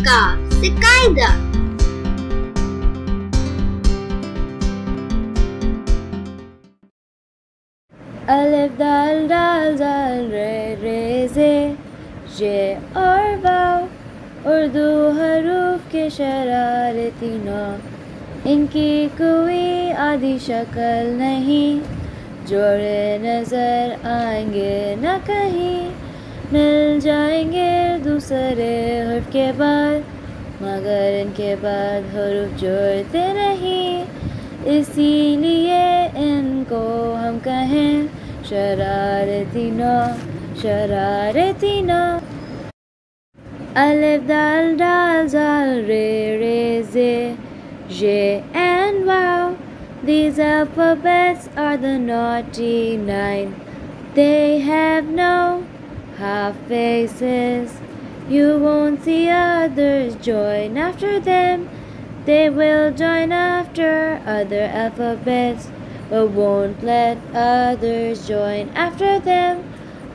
Kaf से कायदा। अलिफ दाल दाल दाल रे रे जे ये और वाव उर्दू हरूफ के शरारती नौ, इनकी कोई आदि शक्ल नहीं, जोड़े नजर आएंगे न कहीं, मिल जाएंगे दूसरे हर्फ के बाद, मगर इनके बाद हर्फ जोड़ते नहीं, इसीलिए इनको हम कहें शरारती नौ, शरारती नौ। अलिफ दाल दाल दाल रे रे जे ये and wow, these alphabets are the naughty nine. They have no half faces. You won't see others join after them. They will join after other alphabets, but won't let others join after them.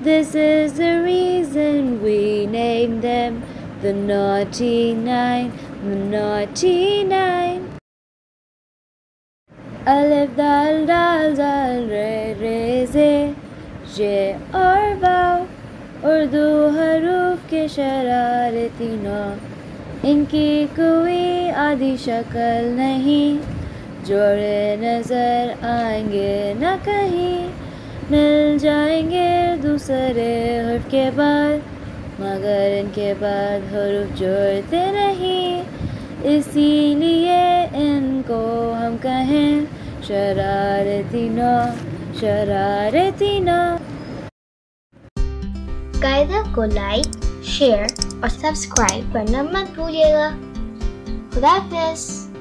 This is the reason we name them the naughty nine, the naughty nine. Alif dal dal dal re re ze ये और वाव उर्दू हरूफ के शरारती नौ, इनकी कोई आदि शक्ल नहीं, जोड़े नजर आएंगे न कहीं, मिल जाएंगे दूसरे हर्फ के बाद, मगर इनके बाद हर्फ जोड़ते नहीं, इसीलिए इनको हम कहें शरारती नौ, शरारती नौ। कायदा को लाइक, शेयर और सब्सक्राइब करना मत भूलिएगा। खुदा हाफिज़।